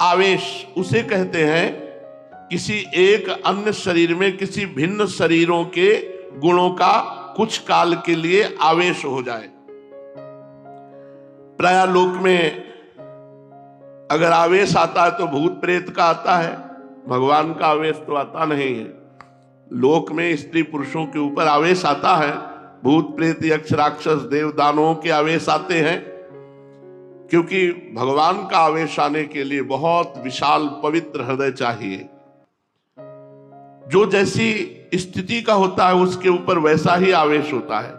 आवेश उसे कहते हैं किसी एक अन्य शरीर में किसी भिन्न शरीरों के गुणों का कुछ काल के लिए आवेश हो जाए। प्राय लोक में अगर आवेश आता है तो भूत प्रेत का आता है, भगवान का आवेश तो आता नहीं है। लोक में स्त्री पुरुषों के ऊपर आवेश आता है, भूत प्रेत यक्ष राक्षस देव दानवों के आवेश आते हैं, क्योंकि भगवान का आवेश आने के लिए बहुत विशाल पवित्र हृदय चाहिए। जो जैसी स्थिति का होता है उसके ऊपर वैसा ही आवेश होता है।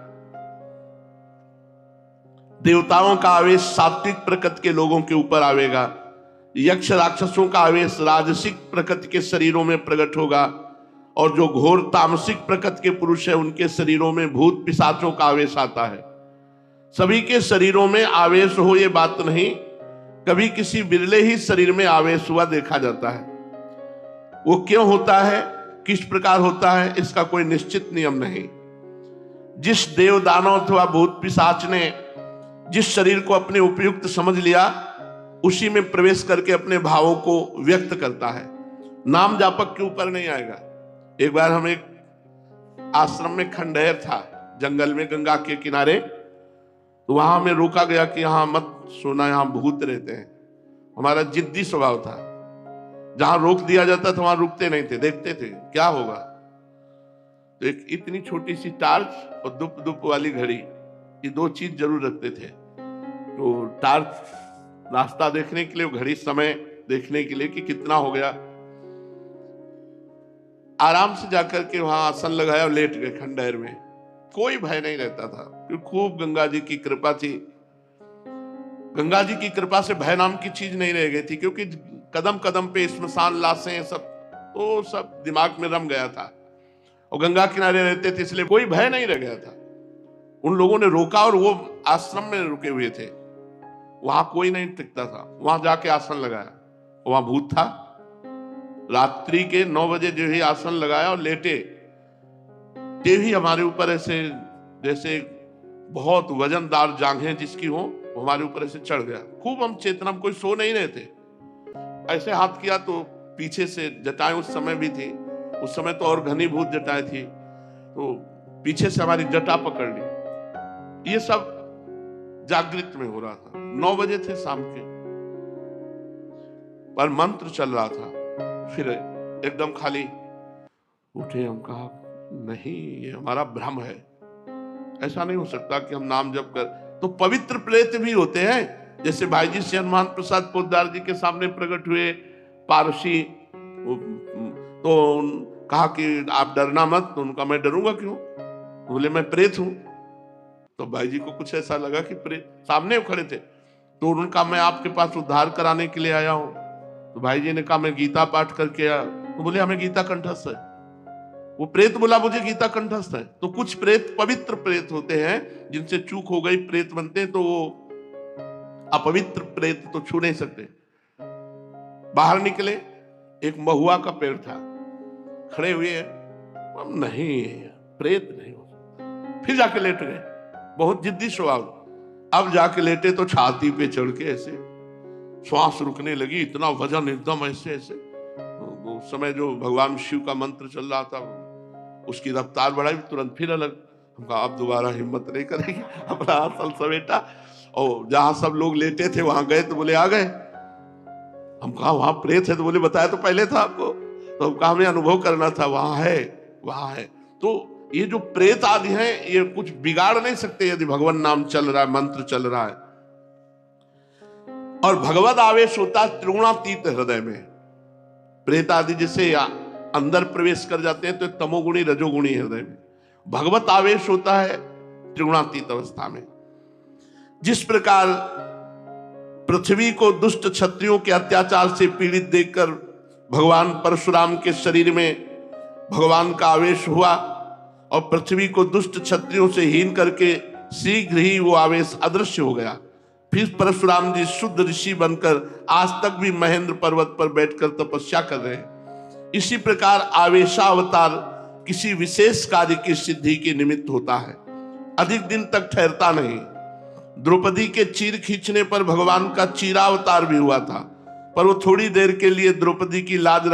देवताओं का आवेश सात्विक प्रकृति के लोगों के ऊपर आवेगा, यक्ष राक्षसों का आवेश राजसिक प्रकृति के शरीरों में प्रकट होगा, और जो घोर तामसिक प्रकृति के पुरुष है उनके शरीरों में भूत पिशाचों का आवेश आता है। सभी के शरीरों में आवेश हो ये बात नहीं, कभी किसी बिरले ही शरीर में आवेश हुआ देखा जाता है। वो क्यों होता है, किस प्रकार होता है, इसका कोई निश्चित नियम नहीं। जिस देव दानव अथवा भूत पिशाच ने जिस शरीर को अपने उपयुक्त समझ लिया उसी में प्रवेश करके अपने भावों को व्यक्त करता है, नाम जापक के ऊपर नहीं आएगा। एक बार हम एक आश्रम में खंडहर था जंगल में गंगा के किनारे, तो वहां हमें रोका गया कि यहां मत सोना, यहां भूत रहते हैं। हमारा जिद्दी स्वभाव था, जहां रोक दिया जाता था वहां रुकते नहीं थे, देखते थे क्या होगा। तो एक इतनी छोटी सी टार्च और दुप दुप वाली घड़ी, ये दो चीज जरूर रखते थे। तो टार्च रास्ता देखने के लिए, घड़ी समय देखने के लिए कि कितना हो गया। आराम से जाकर के वहां आसन लगाया और लेट गए खंडहर में। कोई भय नहीं रहता था क्योंकि खूब गंगा जी की कृपा थी। गंगा जी की कृपा से भय नाम की चीज नहीं रह गई थी, क्योंकि कदम कदम पे स्मशान लाशें सब दिमाग में रम गया था, और गंगा किनारे रहते थे इसलिए कोई भय नहीं रह गया था। उन लोगों ने रोका और वो आश्रम में रुके हुए थे, वहां कोई नहीं टिकता था। वहां जाके आसन लगाया, वहां भूत था। रात्रि के 9 बजे जो ही आसन लगाया और लेटे, भी हमारे ऊपर ऐसे जैसे बहुत वजनदार जांघें जिसकी हो हमारे ऊपर ऐसे चढ़ गया। खूब हम चेतना में, कोई सो नहीं रहे थे, ऐसे हाथ किया तो पीछे से जटाएं उस समय भी थी, उस समय तो और घनीभूत जटाएं थी, तो पीछे से हमारी जटा पकड़ ली। ये सब जागृत में हो रहा था। 9 बजे थे शाम के, पर मंत्र चल रहा था। फिर एकदम खाली उठे, हम कहा नहीं ये हमारा भ्रम है, ऐसा नहीं हो सकता कि हम नाम जप कर। तो पवित्र प्रेत भी होते हैं, जैसे भाई जी से हनुमान प्रसाद पोद्दार जी के सामने प्रकट हुए पारसी, तो कहा कि आप डरना मत। तो उनका मैं डरूंगा क्यों, बोले मैं प्रेत हूं। तो भाई जी को कुछ ऐसा लगा कि प्रेत सामने खड़े थे, तो उनका मैं आपके पास उद्धार कराने के लिए आया हूं। तो भाई जी ने कहा मैं गीता पाठ करके आया। तो बोले हमें गीता कंठस्थ है। वो प्रेत बोला मुझे गीता कंठस्थ है। तो कुछ प्रेत पवित्र प्रेत होते हैं, जिनसे चूक हो गई प्रेत बनते हैं, तो वो अपवित्र प्रेत तो छू नहीं सकते। बाहर निकले, एक महुआ का पेड़ था, खड़े हुए हम नहीं प्रेत नहीं हो सकता। फिर जाके लेट गए, बहुत जिद्दी स्वभाव। अब जाके लेटे तो छाती पे चढ़ के ऐसे श्वास रुकने लगी, इतना वजन एकदम ऐसे ऐसे। उस समय जो भगवान शिव का मंत्र चल रहा था उसकी रफ्तार बढ़ाई, तुरंत फिर अलग। हम कहा अब दोबारा हिम्मत नहीं करेगी, अपना आसन समेटा और जहां सब लोग लेटे थे वहां गए, तो बोले आ गए। हम कहा वहां प्रेत है, तो बोले बताया तो पहले था आपको। तो हम कहा हमें अनुभव करना था, वहां है वहां है। तो ये जो प्रेत आदि हैं ये कुछ बिगाड़ नहीं सकते यदि भगवान नाम चल रहा है, मंत्र चल रहा है। और भगवत आवेश होता है त्रिगुणातीत हृदय में। प्रेत आदि जैसे अंदर प्रवेश कर जाते हैं तो तमोगुणी रजोगुणी हृदय में, भगवत आवेश होता है त्रिगुणातीत अवस्था में। जिस प्रकार पृथ्वी को दुष्ट क्षत्रियों के अत्याचार से पीड़ित देखकर भगवान परशुराम के शरीर में भगवान का आवेश हुआ, और पृथ्वी को दुष्ट क्षत्रियों से हीन करके शीघ्र ही वो आवेश अदृश्य हो गया। फिर परशुराम जी शुद्ध ऋषि बनकर आज तक भी महेंद्र पर्वत पर बैठकर तपस्या कर रहे हैं। इसी प्रकार आवेशावतार किसी विशेष कार्य की सिद्धि के निमित्त होता है, अधिक दिन तक ठहरता नहीं। द्रौपदी के चीर खींचने पर भगवान का चीरावतार भी हुआ था, पर वो थोड़ी देर के लिए द्रौपदी की लाज